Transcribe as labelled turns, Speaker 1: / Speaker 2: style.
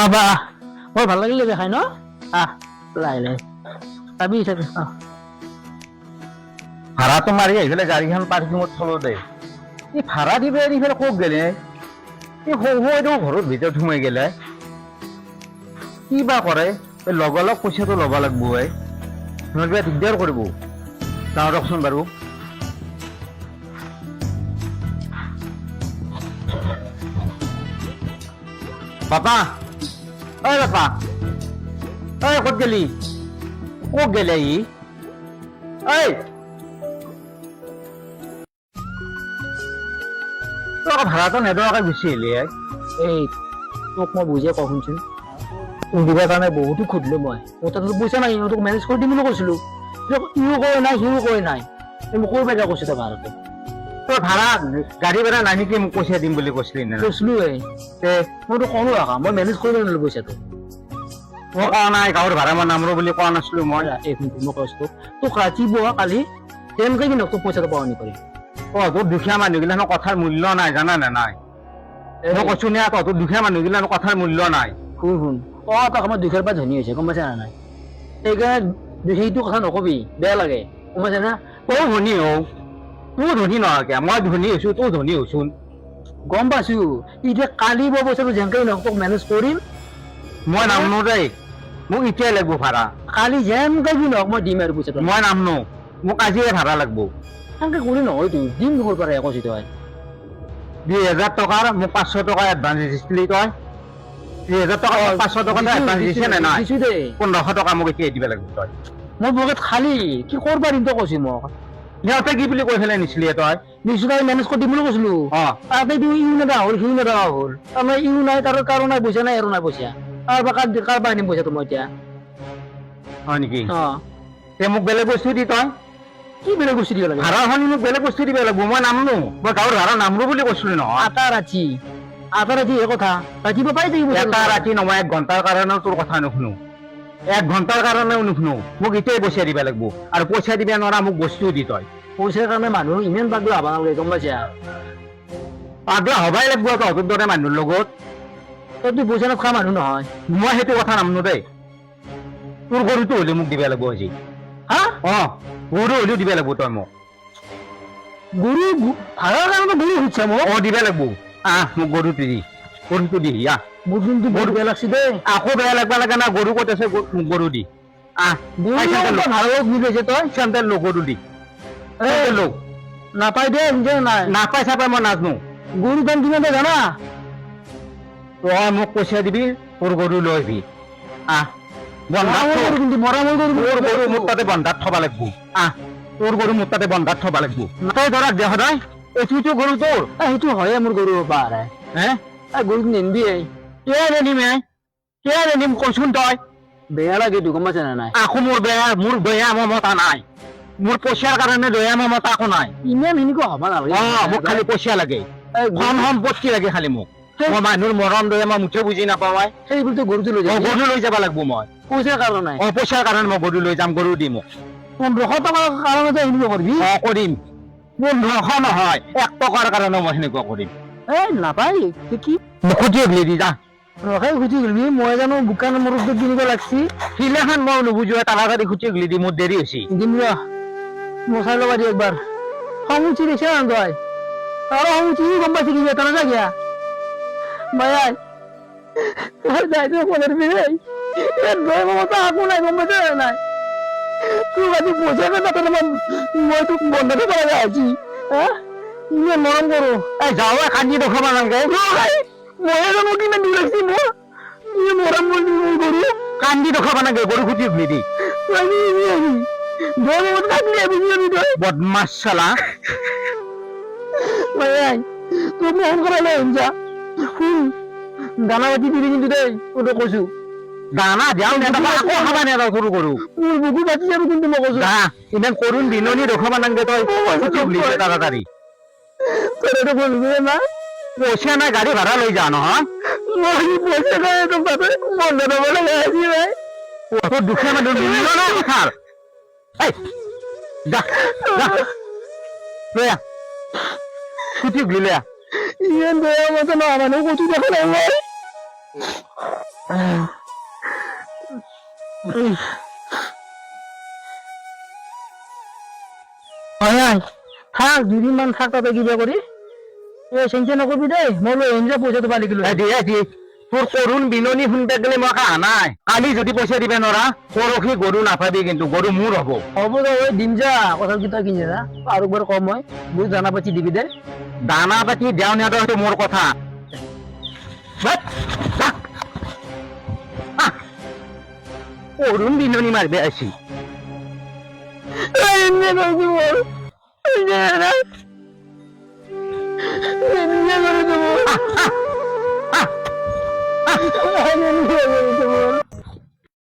Speaker 1: আবা বৰ ভাল লাগিলে দেখাই ন লাই লাই চাবি চাবি
Speaker 2: ভাড়াটো মাৰি আহিলে গাড়ীখন পাৰ্কিঙত থলো দে এই ভাড়া দিব এৰি ফেলে ক'ত গেলে এই সৰু একদম ঘৰৰ ভিতৰত সোমাই গেলে কি বা কৰে লগালগ পইচাটো ল'ব লাগব নহ'লে দিগদাৰ কৰিব যাওঁ ৰকচোন বাৰু পাপা ঐ পাপা ঐ ক'ত গেলি ক'ত গেলে ই ঐ ভাড়াটো নেদৰাকে গুচি আহিলি
Speaker 1: এই তোক মই বুজিয়ে কওঁ শুনচোন তোক দিবৰ কাৰণে বহুতো খুজিলো মই মোৰ তাতো পইচা নাই তোক মেনেজ কৰি দিম বুলি কৈছিলো ইও কৈ নাই সিও কৈ নাই মই কৈ পেলাই কৈছো তই ভাড়াটো
Speaker 2: তই ভাড়া গাড়ী ভাড়া নাই নেকি মোক পইচা দিম বুলি কৈছিলি
Speaker 1: কৈছিলো মইতো কলো আকা মই মেনেজ কৰি ললো পইচাটো
Speaker 2: মই কোৱা নাই গাঁৱৰ ভাড়া মই নামৰো বুলি কোৱা নাছিলো মই
Speaker 1: মই কৈছো তোক ৰাতিপুৱা কালি তেনেকৈ কি তোক পইচাটো পাওঁ নি কৰি
Speaker 2: তোৰ দুখীয়া মানুহগিলানৰ কথাৰ মূল্য নাই জানা নে নাই মই কৈছো নে তোৰ দুখীয়া মানুহগিলানৰ কথাৰ মূল্য নাই
Speaker 1: শুন শুন তই আমাৰ দুখীয়াৰ পৰা ধনী হৈছে গম পাইছা নে নাই সেইকাৰণে সেইটো কথা নকবি বেয়া লাগে গম পাইছা না
Speaker 2: তই ধনী হও তোৰ ধনী নহয় মই ধনী হৈছো তোৰ ধনী হৈছো
Speaker 1: গম পাইছো এতিয়া কালি মই পইচাটো যেনেকৈ নহওক তোক মেনেজ কৰিম
Speaker 2: মই নামনো দেই মোক এতিয়াই লাগিব ভাড়া
Speaker 1: কালি যেনেকৈ কি নহওক মই দিম আৰু পইচাটো
Speaker 2: মই নামনো মোক আজিয়ে ভাড়া লাগিব
Speaker 1: সেনেকৈ কৰি নহয়তো দিম ক'ৰ পৰা কৈছি তই
Speaker 2: 2000 টকাৰ মোক 500 টকা এডভান্স দিছিলি তই 2000 টকা 500 টকা এডভান্স দিছে নে নাই 1500 টকা মোক এতিয়া দিব লাগিব তই
Speaker 1: মোৰ পকেট খালী কি ক'ৰ পাৰিম তই কৈছি মোক
Speaker 2: সিহঁতে কি বুলি কৈ পেলাই নিছিলি তই
Speaker 1: নিশ্চয় মেনেজ কৰি দিম বুলি কৈছিলো তাতেতো ইউ নেদা হ'ল সিউ নেদা হ'ল তাৰমানে ইউ নাই তাৰ কাৰো নাই পইচা নাই আৰু নাই পইচা কাৰ পৰা আনিম পইচাটো মই এতিয়া
Speaker 2: হয় নেকি মোক বেলেগ বস্তু দি তই
Speaker 1: কি বেলেগ বস্তু দিব লাগে
Speaker 2: ভাড়াখন মোক বেলেগ বস্তু দিব লাগিব মই নামনো মই গাঁৱৰ ভাড়া নামৰো বুলি কৈছিলো নহয়
Speaker 1: আটা ৰাতি এই কথা ৰাতিপুৱা পাই থাকিব
Speaker 2: এটা ৰাতি নহয় 1 ঘণ্টাৰ কাৰণেও তোৰ কথা নুশুনো 1 ঘণ্টাৰ কাৰণেও নুশুনো মোক এতিয়াই পইচা দিব লাগিব আৰু পইচা দিব নোৱাৰা মোক বস্তু দি তই
Speaker 1: পইচাৰ কাৰণে মানুহ ইমান পাগলা হবা নালাগে গম পাইছা
Speaker 2: পাগলা হবাই লাগিব তহঁতৰ দৰে মানুহৰ লগত
Speaker 1: তইতো পইচা নখোৱা মানুহ নহয়
Speaker 2: মই সেইটো কথা নামনো দেই তোৰ গৰুটো হলে মোক দিব লাগিব আজি গৰু হলেও দিব লাগিব তই মোক
Speaker 1: গৰু ভাড়াৰ কাৰণে গৰু সুধছা মোক
Speaker 2: দিব লাগিব মোক গৰুটো দি
Speaker 1: মোৰ কিন্তু বহুত বেয়া লাগছে দেই
Speaker 2: আকৌ বেয়া লাগব লাগে না গৰু ক'ত আছে মোক গৰু দি গৰু দি
Speaker 1: নাপাই দে নাই
Speaker 2: নাপাই চাপাই মই নাজানো
Speaker 1: গৰু দাম কিমান দে জানা
Speaker 2: তই মোক পইচা দিবি তোৰ গৰু লৈ আহিবি গৰু মোৰ তাতে বন্ধাত থবা লাগিব তোৰ গৰু মোৰ তাতে বন্ধাত থবা লাগিব তই ধৰা দে সদায় এইটো গৰু তোৰ
Speaker 1: সেইটো হয়ে মোৰ গৰু পাৰে গৰুটো নিনবি
Speaker 2: নিম কৈছোন তই
Speaker 1: বেয়া লাগে গম পাইছা নাই
Speaker 2: আকৌ মোৰ দয়া মমতা নাই মোৰ পইচাৰ কাৰণে দয়া মমতা আকৌ নাই
Speaker 1: ইমান এনেকুৱা হবা নালাগে
Speaker 2: মোক খালি পইচা লাগে ধন সম্পত্তি লাগে খালি মোক মই মানুহৰ মৰম দয়া মই মুঠে বুজি নাপাওঁ
Speaker 1: সেইবোৰতো গৰুটো লৈ
Speaker 2: গৰু লৈ যাব লাগিব মই
Speaker 1: পইচাৰ কাৰণে
Speaker 2: পইচাৰ কাৰণে মই গৰু লৈ যাম গৰু দি মোক
Speaker 1: 1500 টকাৰ কাৰণে এনেকুৱা কৰিবি
Speaker 2: কৰিম 1500 নহয় 1 টকাৰ কাৰণে মই সেনেকুৱা কৰিম
Speaker 1: নাপাই কি
Speaker 2: খুটি গলি দি যা
Speaker 1: ৰখাই খুটি গলি মই জানো বোকা নম্বৰত কিনিব লাগছি
Speaker 2: সিলাখান মই নুবুজো তাড়াতাড়ি খুটি গলি দি মোৰ দেৰি হৈছে
Speaker 1: দিম ৰ মই চাই ল'বা দি একবাৰ সমুচি দিছে না তই আৰু সমুচি গম পাইছি কি তাৰ জাগিয়া মায়াই যাই তো ফোনের বিয়ে দই মমতা আকো নাই গম পাইছে নাই তুই আজি পয়সা না তাহলে মই তোক বন্ধতে পারা যাচ্ছি ইমান মৰম কৰো
Speaker 2: যাও কান্দি দেখাবা নালাগে
Speaker 1: মই জানো কিমান দূৰ লাগছি মোৰ মৰম কৰো
Speaker 2: কান্দি দেখাবা নালাগে গৰু খুটি গলি দি
Speaker 1: দই মমতা থাকলে বুঝলি তই
Speaker 2: বদমাস শালা
Speaker 1: মায়াই তুই মন করালে যা দানা বাটি দিবি কিন্তু দেই ওটা কৈছো
Speaker 2: দানা দিয়াও নেদাবা আকৌ খাবা নেদাও সৰু গৰু
Speaker 1: মোৰ বুকু বাটি যাব কিন্তু মই কৈছো
Speaker 2: ইমান কৰোণ দিননি দেখাবা নালাগে তই খুটি গলি তাড়াতাড়ি
Speaker 1: তই এটা বলবি না
Speaker 2: পইচা নাই গাড়ী ভাড়া লৈ যা নহয়
Speaker 1: পইচা নাই তো বাবা বন্ধ দেব লাগে আজি ভাই
Speaker 2: তোর দুঃখে মানুষ নিল না খার যা যা লয়া খুটি গলি লয়া
Speaker 1: ইয়ে দয়া মতো না মানে কচু দেখা নাই হয় আই থাক দুদিনমান থাক তাতে কিবা কৰি চিন্তা নকৰিবি দেই মই লৈ আহিম যে পইচাটো পালি কিলো
Speaker 2: দিয়ে তোৰ কৰুণ বিননি শুনতে গেলে মই কাহা নাই কালি যদি পইচা দিবে নৰা পৰহি গৰু নাপাবি কিন্তু গৰু মোৰ হব
Speaker 1: হ'ব দে ঐ দিম যা কথা কিটা কিনি যা আৰু একবাৰ কম মই বুজ জানা পাতি দিবি দে
Speaker 2: দানা পাতি দেও নিয়াটো সেইটো মোৰ কথা বাট, যা। আহ, কৰুণ বিননি মাৰিবে আছি
Speaker 1: এনে কৰিছো মোৰ এনে কৰিছো মোৰ
Speaker 2: আহ, আহ, আহ,
Speaker 1: এনে কৰিছো মোৰ